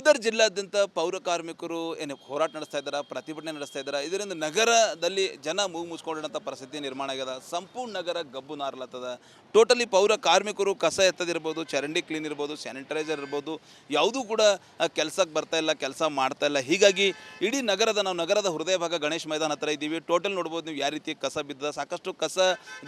ಬೀದರ್ ಜಿಲ್ಲಾದ್ಯಂತ ಪೌರ ಕಾರ್ಮಿಕರು ಏನು ಹೋರಾಟ ನಡೆಸ್ತಾ ಇದ್ದಾರೆ, ಪ್ರತಿಭಟನೆ ನಡೆಸ್ತಾ ಇದ್ದಾರೆ. ಇದರಿಂದ ನಗರದಲ್ಲಿ ಜನ ಮೂಗು ಮುಚ್ಕೊಂಡಿರೋಂಥ ಪರಿಸ್ಥಿತಿ ನಿರ್ಮಾಣ ಆಗ್ಯದ. ಸಂಪೂರ್ಣ ನಗರ ಗಬ್ಬು ನಾರ್ಲತ್ತದ. ಟೋಟಲಿ ಪೌರ ಕಾರ್ಮಿಕರು ಕಸ ಎತ್ತದಿರ್ಬೋದು, ಚರಂಡಿ ಕ್ಲೀನ್ ಇರ್ಬೋದು, ಸ್ಯಾನಿಟೈಸರ್ ಇರ್ಬೋದು, ಯಾವುದೂ ಕೂಡ ಕೆಲಸಕ್ಕೆ ಬರ್ತಾ ಇಲ್ಲ, ಕೆಲಸ ಮಾಡ್ತಾ ಇಲ್ಲ. ಹೀಗಾಗಿ ಇಡೀ ನಾವು ನಗರದ ಹೃದಯ ಭಾಗ ಗಣೇಶ್ ಮೈದಾನ ಹತ್ರ ಇದ್ದೀವಿ. ಟೋಟಲ್ ನೋಡ್ಬೋದು ನೀವು ಯಾವ ರೀತಿ ಕಸ ಬಿದ್ದದ. ಸಾಕಷ್ಟು ಕಸ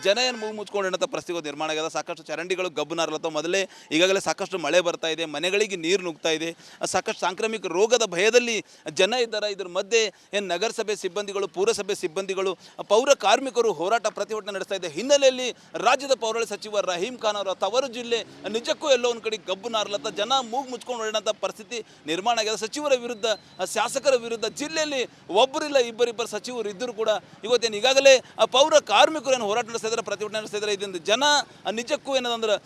ಜನ ಏನು ಮೂಗು ಮುಚ್ಕೊಂಡಿರೋಂಥ ಪರಿಸ್ಥಿತಿ ನಿರ್ಮಾಣ ಆಗ್ಯದ. ಸಾಕಷ್ಟು ಚರಂಡಿಗಳು ಗಬ್ಬು ನಾರ್ಲತ್ತವ. ಮೊದಲೇ ಈಗಾಗಲೇ ಸಾಕಷ್ಟು ಮಳೆ ಬರ್ತಾ ಇದೆ, ಮನೆಗಳಿಗೆ ನೀರು ನುಗ್ತಾ ಇದೆ. ಸಾಕಷ್ಟು ಸಾಂಕ್ರಾಮಿಕ ರೋಗದ ಭಯದಲ್ಲಿ ಜನ ಇದ್ದಾರೆ. ಇದ್ರ ಮಧ್ಯೆ ಏನು ನಗರಸಭೆ ಸಿಬ್ಬಂದಿಗಳು, ಪುರಸಭೆ ಸಿಬ್ಬಂದಿಗಳು, ಪೌರ ಕಾರ್ಮಿಕರು ಹೋರಾಟ ಪ್ರತಿಭಟನೆ ನಡೆಸ್ತಾ ಇದೆ. ಹಿನ್ನೆಲೆಯಲ್ಲಿ ರಾಜ್ಯದ ಪೌರಾಡಳಿತ ಸಚಿವ ರಹೀಂ ಖಾನ್ ಅವರ ತವರು ಜಿಲ್ಲೆ ನಿಜಕ್ಕೂ ಎಲ್ಲೋ ಒಂದು ಕಡೆ ಗಬ್ಬು ನಾರ್ಲತ್ತ. ಜನ ಮೂಗು ಮುಚ್ಕೊಂಡು ಹೊರಡೋಂಥ ಪರಿಸ್ಥಿತಿ ನಿರ್ಮಾಣ ಆಗಿದೆ. ಸಚಿವರ ವಿರುದ್ಧ, ಶಾಸಕರ ವಿರುದ್ಧ ಜಿಲ್ಲೆಯಲ್ಲಿ ಒಬ್ಬರಿಲ್ಲ ಇಬ್ಬರಿಬ್ಬರು ಸಚಿವರು ಇದ್ದರೂ ಕೂಡ ಇವತ್ತೇನು ಈಗಾಗಲೇ ಪೌರ ಕಾರ್ಮಿಕರು ಏನು ಹೋರಾಟ ನಡೆಸ್ತಾ ಇದ್ದಾರೆ, ಪ್ರತಿಭಟನೆ ನಡೆಸ್ತಾ ಇದ್ದಾರೆ. ಇದರಿಂದ ಜನ ನಿಜಕ್ಕೂ ಏನದಂದ್ರೆ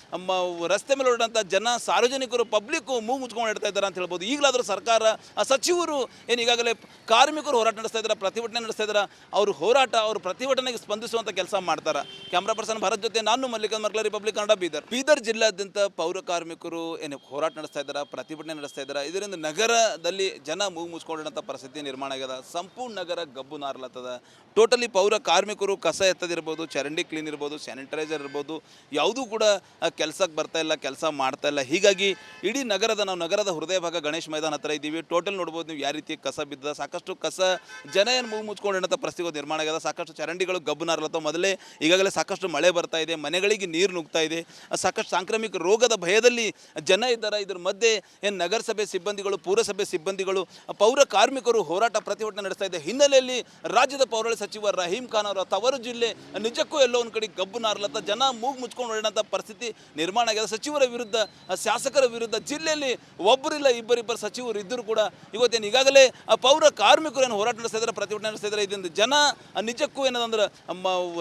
ರಸ್ತೆ ಮೇಲೆ ಹೊರಡೋಂಥ ಜನ, ಸಾರ್ವಜನಿಕರು, ಪಬ್ಲಿಕ್ಕು ಮೂಗು ಮುಚ್ಕೊಂಡು ಇಡ್ತಾ ಇದ್ದಾರೆ ಅಂತ ಹೇಳ್ಬೋದು. ಈಗಲಾದರೂ ಸರ್ಕಾರ, ಸಚಿವರು ಏನು ಈಗಾಗಲೇ ಕಾರ್ಮಿಕರು ಹೋರಾಟ ನಡೆಸ್ತಾ ಇದ್ದಾರೆ, ಪ್ರತಿಭಟನೆ ನಡೆಸ್ತಾ ಇದ್ದಾರೆ. ಅವರು ಹೋರಾಟ, ಅವರು ಪ್ರತಿಭಟನೆಗೆ ಸ್ಪಂದಿಸುವಂಥ ಕೆಲಸ ಮಾಡ್ತಾರೆ. ಕ್ಯಾಮ್ರಾ ಪರ್ಸನ್ ಭರತ್ ಜೊತೆ ನಾನು ಮಲ್ಲಿಕಾರ್ಜುನ್ ಮರ್ಕಲ, ರಿಪಬ್ಲಿಕ್ ಕನ್ನಡ, ಬೀದರ್. ಬೀದರ್ ಜಿಲ್ಲಾದ್ಯಂತ ಪೌರ ಕಾರ್ಮಿಕರು ಏನು ಹೋರಾಟ ನಡೆಸ್ತಾ ಇದ್ದಾರೆ, ಪ್ರತಿಭಟನೆ ನಡೆಸ್ತಾ ಇದ್ದಾರೆ. ಇದರಿಂದ ನಗರದಲ್ಲಿ ಜನ ಮೂಗು ಮುಚ್ಕೊಂಡಿರೋಂಥ ಪರಿಸ್ಥಿತಿ ನಿರ್ಮಾಣ ಆಗ್ಯದ. ಸಂಪೂರ್ಣ ನಗರ ಗಬ್ಬು ನಾರ್ಲತ್ತದ. ಟೋಟಲಿ ಪೌರ ಕಾರ್ಮಿಕರು ಕಸ ಎತ್ತದಿರ್ಬೋದು, ಚರಂಡಿ ಕ್ಲೀನ್ ಇರ್ಬೋದು, ಸ್ಯಾನಿಟೈಸರ್ ಇರ್ಬೋದು, ಯಾವುದೂ ಕೂಡ ಕೆಲಸಕ್ಕೆ ಬರ್ತಾ ಇಲ್ಲ, ಕೆಲಸ ಮಾಡ್ತಾ ಇಲ್ಲ. ಹೀಗಾಗಿ ಇಡೀ ನಾವು ನಗರದ ಹೃದಯ ಭಾಗ ಗಣೇಶ್ ಮೈದಾನ ಹತ್ರ ಇದ್ದೀವಿ. ಟೋಟಲ್ ನೋಡ್ಬೋದು ನೀವು ಯಾವ ರೀತಿ ಕಸ ಬಿದ್ದದ. ಸಾಕಷ್ಟು ಕಸ ಜನ ಏನು ಮೂಗು ಮುಚ್ಕೊಂಡಿರೋಂಥ ಪರಿಸ್ಥಿತಿ ನಿರ್ಮಾಣ ಆಗ್ಯದ. ಸಾಕಷ್ಟು ಚರಂಡಿಗಳು ಗಬ್ಬು ನಾರ್ಲತ್ತವ. ಮೊದಲೇ ಈಗಾಗಲೇ ಸಾಕಷ್ಟು ಮಳೆ ಬರ್ತಾ ಇದೆ, ಮನೆಗಳಿಗೆ ನೀರು ನುಗ್ತಾ ಇದೆ. ಸಾಕಷ್ಟು ಸಾಂಕ್ರಾಮಿಕ ರೋಗದ ಭಯದಲ್ಲಿ ಜನ ಇದ್ದಾರೆ. ಇದ್ರ ಮಧ್ಯೆ ಏನು ನಗರಸಭೆ ಸಿಬ್ಬಂದಿಗಳು, ಪುರಸಭೆ ಸಿಬ್ಬಂದಿಗಳು, ಪೌರ ಕಾರ್ಮಿಕರು ಹೋರಾಟ ಪ್ರತಿಭಟನೆ ನಡೆಸ್ತಾ ಇದೆ. ಹಿನ್ನೆಲೆಯಲ್ಲಿ ರಾಜ್ಯದ ಪೌರಾಡಳಿತ ಸಚಿವ ರಹೀಂ ಖಾನ್ ಅವರ ತವರು ಜಿಲ್ಲೆ ನಿಜಕ್ಕೂ ಎಲ್ಲೋ ಒಂದು ಕಡೆ ಗಬ್ಬು ನಾರ್ಲತ್ತ. ಜನ ಮೂಗು ಮುಚ್ಕೊಂಡು ಹೊರಡೋಂಥ ಪರಿಸ್ಥಿತಿ ನಿರ್ಮಾಣ ಆಗಿದೆ. ಸಚಿವರ ವಿರುದ್ಧ, ಶಾಸಕರ ವಿರುದ್ಧ ಜಿಲ್ಲೆಯಲ್ಲಿ ಒಬ್ಬರಿಲ್ಲ ಇಬ್ಬರಿಬ್ಬರು ಸಚಿವರು ಇದ್ದರೂ ಕೂಡ ಇವತ್ತೇನು ಈಗಾಗಲೇ ಪೌರ ಕಾರ್ಮಿಕರು ಏನು ಹೋರಾಟ ನಡೆಸ್ತಾ ಇದ್ದಾರೆ, ಪ್ರತಿಭಟನೆ ನಡೆಸ್ತಾ ಇದ್ದಾರೆ. ಇದರಿಂದ ಜನ ನಿಜಕ್ಕೂ ಏನದಂದ್ರೆ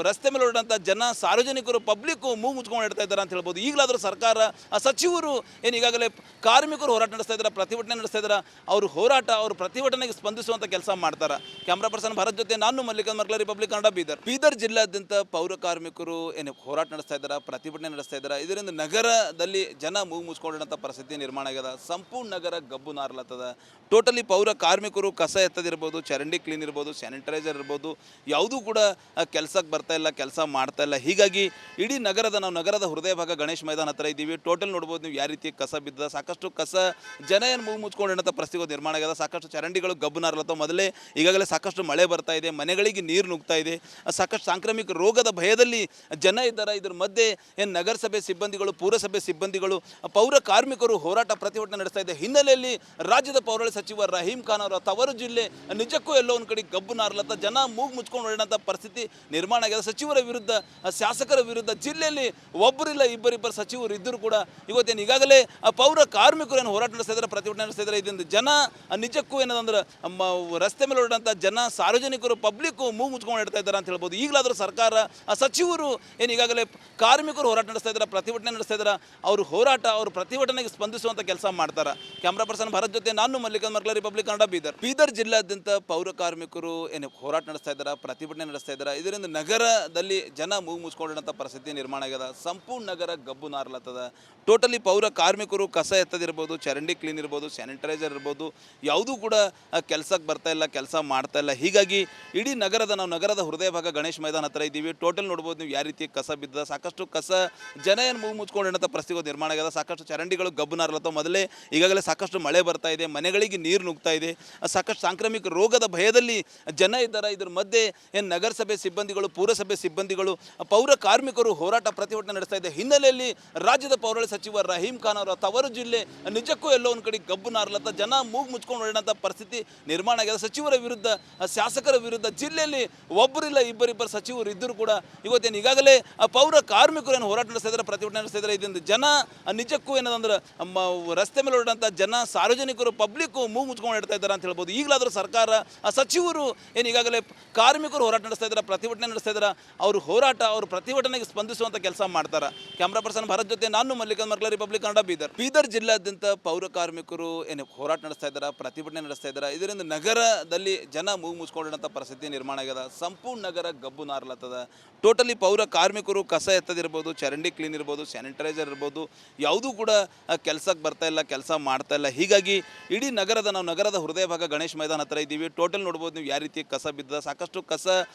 ರಸ್ತೆ ಮೇಲೆ ಹೊರಡೋಂಥ ಜನ, ಸಾರ್ವಜನಿಕರು, ಪಬ್ಲಿಕ್ಕು ಮೂಗು ಮುಚ್ಕೊಂಡು ಇಡ್ತಾ ಇದ್ದಾರೆ ಅಂತ ಹೇಳ್ಬೋದು. ಈಗಲಾದರೂ ಸರ್ಕಾರ, ಸಚಿವರು ಏನು ಈಗಾಗಲೇ ಕಾರ್ಮಿಕರು ಹೋರಾಟ ನಡೆಸ್ತಾ ಇದ್ದಾರೆ, ಪ್ರತಿಭಟನೆ ನಡೆಸ್ತಾ ಇದ್ದಾರೆ. ಅವರು ಹೋರಾಟ, ಅವರು ಪ್ರತಿಭಟನೆಗೆ ಸ್ಪಂದಿಸುವಂಥ ಕೆಲಸ ಮಾಡ್ತಾರೆ. ಕ್ಯಾಮ್ರಾ ಪರ್ಸನ್ ಭರತ್ ಜೊತೆ ನಾನು ಮಲ್ಲಿಕಾರ್ಜುನ್ ಮರ್ಕಲ, ರಿಪಬ್ಲಿಕ್ ಕನ್ನಡ, ಬೀದರ್. ಬೀದರ್ ಜಿಲ್ಲಾದ್ಯಂತ ಪೌರ ಕಾರ್ಮಿಕರು ಏನು ಹೋರಾಟ ನಡೆಸ್ತಾ ಇದ್ದಾರೆ, ಪ್ರತಿಭಟನೆ ನಡೆಸ್ತಾ ಇದ್ದಾರೆ. ಇದರಿಂದ ನಗರದಲ್ಲಿ ಜನ ಮೂಗು ಮುಚ್ಕೊಂಡಿರೋಂಥ ಪರಿಸ್ಥಿತಿ ನಿರ್ಮಾಣ ಆಗ್ಯದ. ಸಂಪೂರ್ಣ ನಗರ ಗಬ್ಬು ನಾರ್ಲತ್ತದ. ಟೋಟಲಿ ಪೌರ ಕಾರ್ಮಿಕರು ಕಸ ಎತ್ತದಿರ್ಬೋದು, ಚರಂಡಿ ಕ್ಲೀನ್ ಇರ್ಬೋದು, ಸ್ಯಾನಿಟೈಸರ್ ಇರ್ಬೋದು, ಯಾವುದೂ ಕೂಡ ಕೆಲಸಕ್ಕೆ ಬರ್ತಾ ಇಲ್ಲ, ಕೆಲಸ ಮಾಡ್ತಾ ಇಲ್ಲ. ಹೀಗಾಗಿ ಇಡೀ ನಾವು ನಗರದ ಹೃದಯ ಭಾಗ ಗಣೇಶ್ ಮೈದಾನ ಹತ್ರ ಇದ್ದೀವಿ. ಟೋಟಲ್ ನೋಡ್ಬೋದು ನೀವು ಯಾವ ರೀತಿ ಕಸ ಬಿದ್ದದ. ಸಾಕಷ್ಟು ಕಸ ಜನ ಏನು ಮೂಗು ಮುಚ್ಕೊಂಡಿರೋಂಥ ಪರಿಸ್ಥಿತಿ ನಿರ್ಮಾಣ ಆಗ್ಯದ. ಸಾಕಷ್ಟು ಚರಂಡಿಗಳು ಗಬ್ಬು ನಾರ್ಲತ್ತವ. ಮೊದಲೇ ಈಗಾಗಲೇ ಸಾಕಷ್ಟು ಮಳೆ ಬರ್ತಾ ಇದೆ, ಮನೆಗಳಿಗೆ ನೀರು ನುಗ್ತಾ ಇದೆ. ಸಾಕಷ್ಟು ಸಾಂಕ್ರಾಮಿಕ ರೋಗದ ಭಯದಲ್ಲಿ ಜನ ಇದ್ದಾರೆ. ಇದ್ರ ಮಧ್ಯೆ ಏನು ನಗರಸಭೆ ಸಿಬ್ಬಂದಿಗಳು, ಪುರಸಭೆ ಸಿಬ್ಬಂದಿಗಳು, ಪೌರ ಕಾರ್ಮಿಕರು ಹೋರಾಟ ಪ್ರತಿಭಟನೆ ನಡೆಸ್ತಾ ಇದೆ. ಹಿನ್ನೆಲೆಯಲ್ಲಿ ರಾಜ್ಯದ ಪೌರಾಡಳಿತ ಸಚಿವ ರಹೀಂ ಖಾನ್ ಅವರ ತವರು ಜಿಲ್ಲೆ ನಿಜಕ್ಕೂ ಎಲ್ಲೋ ಒಂದು ಕಡೆ ಗಬ್ಬು ನಾರ್ಲತ್ತ. ಜನ ಮೂಗು ಮುಚ್ಕೊಂಡು ಹೊರಡೋಂಥ ಪರಿಸ್ಥಿತಿ ನಿರ್ಮಾಣ ಆಗ್ಯದ. ಸಚಿವರ ವಿರುದ್ಧ, ಶಾಸಕರ ವಿರುದ್ಧ ಜಿಲ್ಲೆಯಲ್ಲಿ ಒಬ್ಬರಿಲ್ಲ ಇಬ್ಬರಿಬ್ಬರು ಸಚಿವರು ಇದ್ದರೂ ಕೂಡ ಇವತ್ತೇನು ಈಗಾಗಲೇ ಪೌರ ಕಾರ್ಮಿಕರು ಏನು ಹೋರಾಟ ನಡೆಸ್ತಾ ಇದ್ದಾರೆ, ಪ್ರತಿಭಟನೆ ನಡೆಸ್ತಾ ಇದ್ದಾರೆ. ಇದರಿಂದ ಜನ ನಿಜಕ್ಕೂ ಏನದಂದ್ರೆ ರಸ್ತೆ ಮೇಲೆ ಹೊರಡೋಂಥ ಜನ, ಸಾರ್ವಜನಿಕರು, ಪಬ್ಲಿಕ್ಕು ಮೂಗು ಮುಚ್ಕೊಂಡು ಇಡ್ತಾ ಇದ್ದಾರೆ ಅಂತ ಹೇಳ್ಬೋದು. ಈಗಲಾದರೂ ಸರ್ಕಾರ, ಸಚಿವರು ಏನು ಈಗಾಗಲೇ ಕಾರ್ಮಿಕರು ಹೋರಾಟ ನಡೆಸ್ತಾ ಇದ್ದಾರೆ, ಪ್ರತಿಭಟನೆ ನಡೆಸ್ತಾ ಇದ್ದಾರೆ. ಅವರು ಹೋರಾಟ, ಅವರು ಪ್ರತಿಭಟನೆಗೆ ಸ್ಪಂದಿಸುವಂಥ ಕೆಲಸ ಮಾಡ್ತಾರೆ. ಕ್ಯಾಮ್ರಾ ಪರ್ಸನ್ ಭರತ್ ಜೊತೆ ನಾನು ಮಲ್ಲಿಕಾರ್ಜುನ್ ಮರ್ಕಲ, ರಿಪಬ್ಲಿಕ್ ಕನ್ನಡ, ಬೀದರ್. ಬೀದರ್ ಜಿಲ್ಲಾದ್ಯಂತ ಪೌರ ಕಾರ್ಮಿಕರು ಏನು ಹೋರಾಟ ನಡೆಸ್ತಾ ಇದ್ದಾರೆ, ಪ್ರತಿಭಟನೆ ನಡೆಸ್ತಾ ಇದ್ದಾರೆ. ಇದರಿಂದ ನಗರದಲ್ಲಿ ಜನ ಮೂಗು ಮುಚ್ಕೊಂಡಿರೋಂಥ ಪರಿಸ್ಥಿತಿ ನಿರ್ಮಾಣ ಆಗ್ಯದ. ಸಂಪೂರ್ಣ ನಗರ ಗಬ್ಬು ನಾರ್ಲತ್ತದ. ಟೋಟಲಿ ಪೌರ ಕಾರ್ಮಿಕರು ಕಸ ಎತ್ತದಿರ್ಬೋದು, ಚರಂಡಿ ಕ್ಲೀನ್ ಇರ್ಬೋದು, ಸ್ಯಾನಿಟೈಸರ್ ಇರ್ಬೋದು, ಯಾವುದೂ ಕೂಡ ಕೆಲಸಕ್ಕೆ ಬರ್ತಾ ಇಲ್ಲ, ಕೆಲಸ ಮಾಡ್ತಾ ಇಲ್ಲ. ಹೀಗಾಗಿ ಇಡೀ ನಾವು ನಗರದ ಹೃದಯ ಭಾಗ ಗಣೇಶ್ ಮೈದಾನ ಹತ್ರ ಇದ್ದೀವಿ. ಟೋಟಲ್ ನೋಡ್ಬೋದು ನೀವು ಯಾವ ರೀತಿ ಕಸ ಬಿದ್ದದ. ಸಾಕಷ್ಟು ಕಸ ಜನ ಏನು ಮೂಗು ಮುಚ್ಕೊಂಡಿರೋಂಥ ಪರಿಸ್ಥಿತಿ ನಿರ್ಮಾಣ ಆಗ್ಯದ. ಸಾಕಷ್ಟು ಚರಂಡಿಗಳು ಗಬ್ಬು ನಾರ್ಲತ್ತವ. ಮೊದಲೇ ಈಗಾಗಲೇ ಸಾಕಷ್ಟು ಮಳೆ ಬರ್ತಾ ಇದೆ, ಮನೆಗಳಿಗೆ ನೀರು ನುಗ್ತಾ ಇದೆ. ಸಾಕಷ್ಟು ಸಾಂಕ್ರಾಮಿಕ ರೋಗದ ಭಯದಲ್ಲಿ ಜನ ಇದ್ದಾರೆ. ಇದ್ರ ಮಧ್ಯೆ ಏನು ನಗರಸಭೆ ಸಿಬ್ಬಂದಿಗಳು, ಪುರಸಭೆ ಸಿಬ್ಬಂದಿಗಳು, ಪೌರ ಕಾರ್ಮಿಕರು ಹೋರಾಟ ಪ್ರತಿಭಟನೆ ನಡೆಸ್ತಾ ಇದೆ. ಹಿನ್ನೆಲೆಯಲ್ಲಿ ರಾಜ್ಯದ ಪೌರಾಡಳಿತ ಸಚಿವ ರಹೀಂ ಖಾನ್ ಅವರ ತವರು ಜಿಲ್ಲೆ ನಿಜಕ್ಕೂ ಎಲ್ಲೋ ಒಂದು ಕಡೆ ಗಬ್ಬು ನಾರ್ಲತ್ತ. ಜನ ಮೂಗು ಮುಚ್ಕೊಂಡು ಹೊರಡೋಂಥ ಪರಿಸ್ಥಿತಿ ನಿರ್ಮಾಣ ಆಗ್ಯದ. ಸಚಿವರ ವಿರುದ್ಧ, ಶಾಸಕರ ವಿರುದ್ಧ ಜಿಲ್ಲೆಯಲ್ಲಿ ಒಬ್ಬರಿಲ್ಲ ಇಬ್ಬರಿಬ್ಬರು ಸಚಿವರು ಇದ್ದರೂ ಕೂಡ ಇವತ್ತೇನು ಈಗಾಗಲೇ ಪೌರ ಕಾರ್ಮಿಕರು ಏನು ಹೋರಾಟ ನಡೆಸ್ತಾ ಇದ್ದಾರೆ, ಪ್ರತಿಭಟನೆ ನಡೆಸ್ತಾ ಇದ್ದಾರೆ. ಇದರಿಂದ ಜನ ನಿಜಕ್ಕೂ ಏನದಂದ್ರೆ ರಸ್ತೆ ಮೇಲೆ ಹೊರಡೋಂಥ ಜನ, ಸಾರ್ವಜನಿಕರು, ಪಬ್ಲಿಕ್ಕು ಮೂಗು ಮುಚ್ಕೊಂಡು ಇಡ್ತಾ ಇದ್ದಾರೆ ಅಂತ ಹೇಳ್ಬೋದು. ಈಗಲಾದರೂ ಸರ್ಕಾರ, ಸಚಿವರು ಏನು ಈಗಾಗಲೇ ಕಾರ್ಮಿಕರು ಹೋರಾಟ ನಡೆಸ್ತಾ ಇದ್ದಾರೆ, ಪ್ರತಿಭಟನೆ ನಡೆಸ್ತಾ ಇದ್ದಾರೆ. ಅವರು ಹೋರಾಟ, ಅವರು ಪ್ರತಿಭಟನೆಗೆ ಸ್ಪಂದಿಸುವಂಥ ಕೆಲಸ ಮಾಡ್ತಾರೆ. ಕ್ಯಾಮ್ರಾ ಪರ್ಸನ್ ಭರತ್ ಜೊತೆ ನಾನು ಮಲ್ಲಿಕಾರ್ಜುನ್ ಮರ್ಕಲ, ರಿಪಬ್ಲಿಕ್ ಕನ್ನಡ, ಬೀದರ್. ಬೀದರ್ ಜಿಲ್ಲಾದ್ಯಂತ ಪೌರ ಕಾರ್ಮಿಕರು ಏನು ಹೋರಾಟ ನಡೆಸ್ತಾ ಇದ್ದಾರೆ, ಪ್ರತಿಭಟನೆ ನಡೆಸ್ತಾ ಇದ್ದಾರೆ. ಇದರಿಂದ ನಗರದಲ್ಲಿ ಜನ ಮೂಗು ಮುಚ್ಕೊಂಡಿರೋಂಥ ಪರಿಸ್ಥಿತಿ ನಿರ್ಮಾಣ ಆಗ್ಯದ. ಸಂಪೂರ್ಣ ನಗರ ಗಬ್ಬು ನಾರ್ಲತ್ತದ. ಟೋಟಲಿ ಪೌರ ಕಾರ್ಮಿಕರು ಕಸ ಎತ್ತದಿರ್ಬೋದು, ಚರಂಡಿ ಕ್ಲೀನ್ ಇರ್ಬೋದು, ಸ್ಯಾನಿಟೈಸರ್ ಇರ್ಬೋದು, ಯಾವುದೂ ಕೂಡ ಕೆಲಸಕ್ಕೆ ಬರ್ತಾ ಇಲ್ಲ, ಕೆಲಸ ಮಾಡ್ತಾ ಇಲ್ಲ. ಹೀಗಾಗಿ ಇಡೀ ನಾವು ನಗರದ ಹೃದಯ ಭಾಗ ಗಣೇಶ್ ಮೈದಾನ ಹತ್ರ ಇದ್ದೀವಿ. ಟೋಟಲ್ ನೋಡ್ಬೋದು ನೀವು ಯಾವ ರೀತಿ ಕಸ ಬಿದ್ದದ, ಸಾಕಷ್ಟು ಕಸ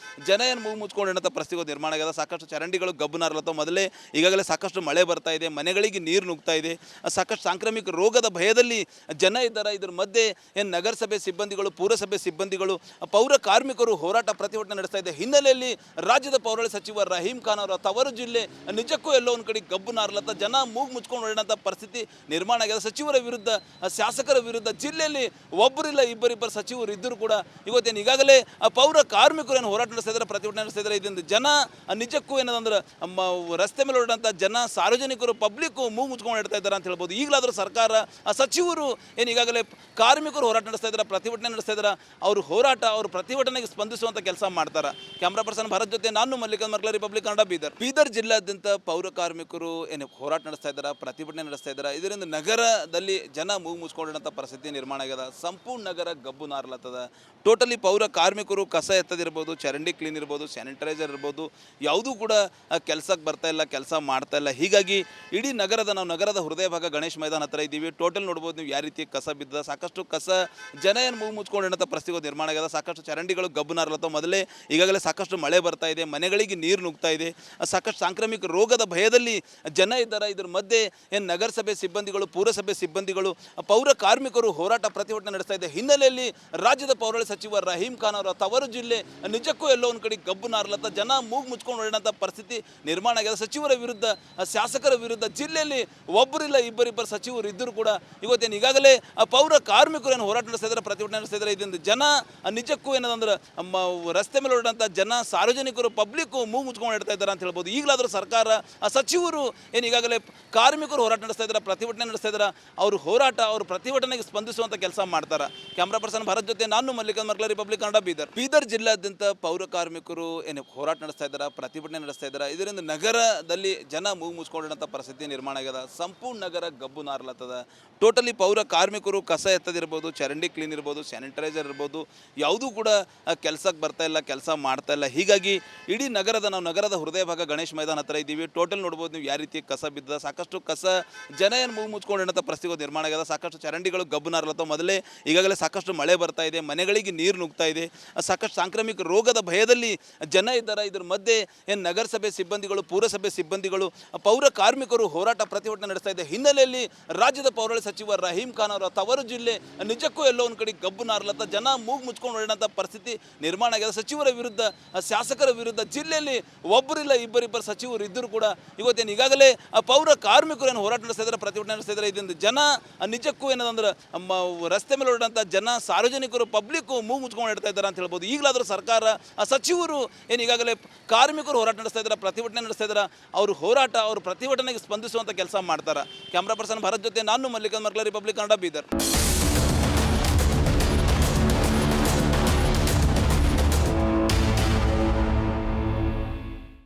ಜನ ಏನು ಮೂಗು ಮುಚ್ಕೊಂಡಂಥ ಪರಿಸ್ಥಿತಿ ನಿರ್ಮಾಣ ಆಗ್ಯದ. ಸಾಕಷ್ಟು ಚರಂಡಿಗಳು ಗಬ್ಬು ನಾರ್ಲತ್ತವ. ಮೊದಲೇ ಈಗಾಗಲೇ ಸಾಕಷ್ಟು ಮಳೆ ಬರ್ತಾ ಇದೆ, ಮನೆಗಳಿಗೆ ನೀರು ನುಗ್ತಾ ಇದೆ, ಸಾಕಷ್ಟು ಸಾಂಕ್ರಾಮಿಕ ರೋಗದ ಭಯದಲ್ಲಿ ಜನ ಇದ್ದಾರೆ. ಇದ್ರ ಮಧ್ಯೆ ಏನು ನಗರಸಭೆ ಸಿಬ್ಬಂದಿಗಳು, ಪುರಸಭೆ ಸಿಬ್ಬಂದಿಗಳು, ಪೌರ ಕಾರ್ಮಿಕರು ಹೋರಾಟ ಪ್ರತಿಭಟನೆ ನಡೆಸ್ತಾ ಇದೆ ಹಿನ್ನೆಲೆಯಲ್ಲಿ ರಾಜ್ಯದ ಪೌರಾಡಳಿತ ಸಚಿವ ರಹೀಂ ಖಾನ್ ಅವರ ತವರು ಜಿಲ್ಲೆ ನಿಜಕ್ಕೂ ಎಲ್ಲೋ ಒಂದು ಕಡೆ ಗಬ್ಬು ನಾರ್ಲತ್ತ, ಜನ ಮೂಗು ಮುಚ್ಕೊಂಡು ಹೊರಡಂಥ ಪರಿಸ್ಥಿತಿ ನಿರ್ಮಾಣ ಆಗಿದೆ. ಸಚಿವರ ವಿರುದ್ಧ, ಶಾಸಕರ ವಿರುದ್ಧ ಜಿಲ್ಲೆಯಲ್ಲಿ ಒಬ್ಬರಿಲ್ಲ ಇಬ್ಬರಿಬ್ಬರು ಸಚಿವರು ಇದ್ದರೂ ಕೂಡ ಇವತ್ತೇನು ಈಗಾಗಲೇ ಪೌರ ಕಾರ್ಮಿಕರು ಏನು ಹೋರಾಟ ನಡೆಸ್ತಾ ಇದ್ದಾರೆ, ಪ್ರತಿಭಟನೆ ನಡೆಸ್ತಾ ಇದ್ದಾರೆ. ಇದರಿಂದ ಜನ ನಿಜಕ್ಕೂ ಏನದಂದ್ರೆ ರಸ್ತೆ ಮೇಲೆ ಹೊರಡಂಥ ಜನ, ಸಾರ್ವಜನಿಕರು, ಪಬ್ಲಿಕ್ಕು ಮೂಗು ಮುಚ್ಕೊಂಡು ಇಡ್ತಾ ಇದ್ದಾರೆ ಅಂತ ಹೇಳ್ಬೋದು. ಈಗಲಾದರೂ ಸರ್ಕಾರ, ಸಚಿವರು ಏನು ಈಗಾಗಲೇ ಕಾರ್ಮಿಕರು ಹೋರಾಟ ನಡೆಸ್ತಾ ಇದ್ದಾರೆ, ಪ್ರತಿಭಟನೆ ನಡೆಸ್ತಾ ಇದ್ದಾರೆ, ಅವರು ಹೋರಾಟ, ಅವರು ಪ್ರತಿಭಟನೆಗೆ ಸ್ಪಂದಿಸುವಂಥ ಕೆಲಸ ಮಾಡ್ತಾರೆ. ಕ್ಯಾಮ್ರಾ ಪರ್ಸನ್ ಭರತ್ ಜೊತೆ ನಾನು ಮಲ್ಲಿಕಾರ್ಜುನ್ ಮರ್ಕಲ, ರಿಪಬ್ಲಿಕ್ ಕನ್ನಡ, ಬೀದರ್ ಜಿಲ್ಲಾದ್ಯಂತ ಪೌರ ಕಾರ್ಮಿಕರು ಏನು ಹೋರಾಟ ನಡೆಸ್ತಾ ಇದ್ದಾರೆ, ಪ್ರತಿಭಟನೆ ನಡೆಸ್ತಾ ಇದ್ದಾರೆ. ಇದರಿಂದ ನಗರದಲ್ಲಿ ಜನ ಮೂಗು ಮುಚ್ಕೊಂಡಂಥ ಪರಿಸ್ಥಿತಿ ನಿರ್ಮಾಣ ಆಗ್ಯದ. ಸಂಪೂರ್ಣ ನಗರ ಗಬ್ಬು ನಾರ್ಲತ್ತದ. ಟೋಟಲಿ ಪೌರ ಕಾರ್ಮಿಕರು ಕಸ ಎತ್ತದಿರ್ಬೋದು, ಚರಂಡಿ ಕ್ಲೀನ್ ಇರ್ಬೋದು, ಸ್ಯಾನಿಟೈಸರ್ ಇರ್ಬೋದು, ಯಾವುದೂ ಕೂಡ ಕೆಲಸಕ್ಕೆ ಬರ್ತಾ ಇಲ್ಲ, ಕೆಲಸ ಮಾಡ್ತಾ ಇಲ್ಲ. ಹೀಗಾಗಿ ಇಡೀ ನಾವು ನಗರದ ಹೃದಯ ಭಾಗ ಗಣೇಶ್ ಮೈದಾನ ಹತ್ರ ಇದ್ದೀವಿ. ಟೋಟಲ್ ನೋಡ್ಬೋದು ನೀವು ಯಾವ ರೀತಿ ಕಸ ಬಿದ್ದದ, ಸಾಕಷ್ಟು ಕಸ ಜನ ಏನು ಮೂಗು ಮುಚ್ಕೊಂಡಂಥ ಪರಿಸ್ಥಿತಿ ನಿರ್ಮಾಣ ಆಗ್ಯದ. ಸಾಕಷ್ಟು ಚರಂಡಿಗಳು ಗಬ್ಬು ನಾರ್ಲತ್ತವ. ಮೊದಲೇ ಈಗಾಗಲೇ ಸಾಕಷ್ಟು ಮಳೆ ಬರ್ತಾ ಇದೆ, ಮನೆಗಳಿಗೆ ನೀರು ನುಗ್ತಾ ಇದೆ, ಸಾಕಷ್ಟು ಸಾಂಕ್ರಾಮಿಕ ರೋಗದ ಭಯದಲ್ಲಿ ಜನ ಇದ್ದಾರೆ. ಇದ್ರ ಮಧ್ಯೆ ಏನು ನಗರಸಭೆ ಸಿಬ್ಬಂದಿಗಳು, ಪುರಸಭೆ ಸಿಬ್ಬಂದಿಗಳು, ಪೌರ ಕಾರ್ಮಿಕರು ಹೋರಾಟ ಪ್ರತಿಭಟನೆ ನಡೆಸ್ತಾ ಇದೆ ಹಿನ್ನೆಲೆಯಲ್ಲಿ ರಾಜ್ಯದ ಪೌರಾಡಳಿತ ಸಚಿವ ರಹೀಂ ಖಾನ್ ಅವರ ತವರು ಜಿಲ್ಲೆ ನಿಜಕ್ಕೂ ಎಲ್ಲೋ ಒಂದು ಕಡೆ ಗಬ್ಬು ನಾರ್ಲತ್ತ, ಜನ ಮೂಗು ಮುಚ್ಕೊಂಡು ಹೊರಡಂಥ ಪರಿಸ್ಥಿತಿ ನಿರ್ಮಾಣ ಆಗಿದೆ. ಸಚಿವರ ವಿರುದ್ಧ, ಶಾಸಕರ ವಿರುದ್ಧ ಜಿಲ್ಲೆಯಲ್ಲಿ ಒಬ್ಬರಿಲ್ಲ ಇಬ್ಬರಿಬ್ಬರು ಸಚಿವರು ಇದ್ದರೂ ಕೂಡ ಇವತ್ತೇನು ಈಗಾಗಲೇ ಪೌರ ಕಾರ್ಮಿಕರು ಏನು ಹೋರಾಟ ನಡೆಸ್ತಾ ಇದ್ದಾರೆ, ಪ್ರತಿಭಟನೆ ನಡೆಸ್ತಾ ಇದ್ದಾರೆ. ಇದರಿಂದ ಜನ ನಿಜಕ್ಕೂ ಏನದಂದ್ರೆ ರಸ್ತೆ ಮೇಲೆ ಹೊರಡಂಥ ಜನ, ಸಾರ್ವಜನಿಕರು, ಪಬ್ಲಿಕ್ಕು ಮೂಗು ಮುಚ್ಕೊಂಡು ಇಡ್ತಾ ಇದ್ದಾರೆ ಅಂತ ಹೇಳ್ಬೋದು. ಈಗಲಾದರೂ ಸರ್ಕಾರ, ಸಚಿವರು ಏನು ಈಗಾಗಲೇ ಕಾರ್ಮಿಕರು ಹೋರಾಟ ನಡೆಸ್ತಾ ಇದ್ದಾರೆ, ಪ್ರತಿಭಟನೆ ನಡೆಸ್ತಾ ಇದ್ದಾರೆ, ಅವರು ಹೋರಾಟ, ಅವರು ಪ್ರತಿಭಟನೆಗೆ ಸ್ಪಂದಿಸುವಂಥ ಕೆಲಸ ಮಾಡ್ತಾರೆ. ಕ್ಯಾಮ್ರಾ ಪರ್ಸನ್ ಭರತ್ ಜೊತೆ ನಾನು ಮಲ್ಲಿಕಾರ್ಜುನ್ ಮರ್ಕಲ, ರಿಪಬ್ಲಿಕ್ ಕನ್ನಡ, ಬೀದರ್ ಜಿಲ್ಲಾದ್ಯಂತ ಪೌರ ಕಾರ್ಮಿಕರು ಏನು ಹೋರಾಟ ನಡೆಸ್ತಾ ಇದ್ದಾರೆ, ಪ್ರತಿಭಟನೆ ನಡೆಸ್ತಾ ಇದ್ದಾರೆ. ಇದರಿಂದ ನಗರದಲ್ಲಿ ಜನ ಮೂಗು ಮುಚ್ಕೊಂಡಂಥ ಪರಿಸ್ಥಿತಿ ನಿರ್ಮಾಣ ಆಗ್ಯದ. ಸಂಪೂರ್ಣ ನಗರ ಗಬ್ಬು ನಾರ್ಲತ್ತದ. ಟೋಟಲಿ ಪೌರ ಕಾರ್ಮಿಕರು ಕಸ ಎತ್ತದಿರ್ಬೋದು, ಚರಂಡಿ ಕ್ಲೀನ್ ಇರ್ಬೋದು, ಸ್ಯಾನಿಟೈಸರ್ ಇರ್ಬೋದು, ಯಾವುದೂ ಕೂಡ ಕೆಲಸಕ್ಕೆ ಬರ್ತಾ ಇಲ್ಲ, ಕೆಲಸ ಮಾಡ್ತಾ ಇಲ್ಲ. ಹೀಗಾಗಿ ಇಡೀ ನಾವು ನಗರದ ಹೃದಯ ಭಾಗ ಗಣೇಶ್ ಮೈದಾನ ಹತ್ರ ಇದ್ದೀವಿ. ಟೋಟಲ್ ನೋಡ್ಬೋದು ನೀವು ಯಾವ ರೀತಿ ಕಸ ಬಿದ್ದದ, ಸಾಕಷ್ಟು ಕಸ ಜನ ಏನು ಮೂಗು ಮುಚ್ಕೊಂಡಂಥ ಪರಿಸ್ಥಿತಿ ನಿರ್ಮಾಣ ಆಗ್ಯದ. ಸಾಕಷ್ಟು ಚರಂಡಿಗಳು ಗಬ್ಬು ನಾರ್ಲತ್ತವ. ಮೊದಲೇ ಈಗಾಗಲೇ ಸಾಕಷ್ಟು ಮಳೆ ಬರ್ತಾ ಇದೆ, ಮನೆಗಳಿಗೆ ನೀರು ನುಗ್ತಾ ಇದೆ, ಸಾಕಷ್ಟು ಸಾಂಕ್ರಾಮಿಕ ರೋಗದ ಭಯದಲ್ಲಿ ಜನ ಇದ್ದಾರೆ. ಇದ್ರ ಮಧ್ಯೆ ಏನು ನಗರಸಭೆ ಸಿಬ್ಬಂದಿಗಳು, ಪುರಸಭೆ ಸಿಬ್ಬಂದಿಗಳು, ಪೌರ ಕಾರ್ಮಿಕರು ಹೋರಾಟ ಪ್ರತಿಭಟನೆ ನಡೆಸ್ತಾ ಇದೆ ಹಿನ್ನೆಲೆಯಲ್ಲಿ ರಾಜ್ಯದ ಪೌರಾಡಳಿತ ಸಚಿವ ರಹೀಂ ಖಾನ್ ಅವರ ತವರು ಜಿಲ್ಲೆ ನಿಜಕ್ಕೂ ಎಲ್ಲೋ ಒಂದು ಕಡೆ ಗಬ್ಬು ನಾರ್ಲತ್ತ, ಜನ ಮೂಗು ಮುಚ್ಕೊಂಡು ಹೊರಡಂಥ ಪರಿಸ್ಥಿತಿ ನಿರ್ಮಾಣ ಆಗಿದೆ. ಸಚಿವರ ವಿರುದ್ಧ, ಶಾಸಕರ ವಿರುದ್ಧ ಜಿಲ್ಲೆಯಲ್ಲಿ ಒಬ್ಬರಿಲ್ಲ ಇಬ್ಬರಿಬ್ಬರು ಸಚಿವರು ಇದ್ದರೂ ಕೂಡ ಇವತ್ತೇನು ಈಗಾಗಲೇ ಪೌರ ಕಾರ್ಮಿಕರು ಏನು ಹೋರಾಟ ನಡೆಸ್ತಾ ಇದ್ದಾರೆ, ಪ್ರತಿಭಟನೆ ನಡೆಸ್ತಾ ಇದ್ದಾರೆ. ಇದರಿಂದ ಜನ ನಿಜಕ್ಕೂ ಏನದಂದ್ರೆ ರಸ್ತೆ ಮೇಲೆ ಹೊರಡಂಥ ಜನ, ಸಾರ್ವಜನಿಕರು, ಪಬ್ಲಿಕ್ಕು ಮೂಗು ಮುಚ್ಕೊಂಡು ಇಡ್ತಾ ಇದ್ದಾರೆ ಅಂತ ಹೇಳ್ಬೋದು. ಈಗಲಾದರೂ ಸರ್ಕಾರ, ಸಚಿವರು ಏನು ಈಗಾಗಲೇ ಕಾರ್ಮಿಕರು ಹೋರಾಟ ನಡೆಸ್ತಾ ಇದ್ದಾರೆ, ಪ್ರತಿಭಟನೆ ನಡೆಸ್ತಾ ಇದ್ದಾರೆ, ಅವರು ಹೋರಾಟ, ಅವರು ಪ್ರತಿಭಟನೆಗೆ ಸ್ಪಂದಿಸುವಂಥ ಕೆಲಸ ಮಾಡ್ತಾರೆ. ಕ್ಯಾಮ್ರಾ ಪರ್ಸನ್ ಭರತ್ ಜೊತೆ ನಾನು ಮಲ್ಲಿಕಾರ್ಜುನ್ ಮರ್ಕಲ, ರಿಪಬ್ಲಿಕ್ ಕನ್ನಡ, ಬೀದರ್.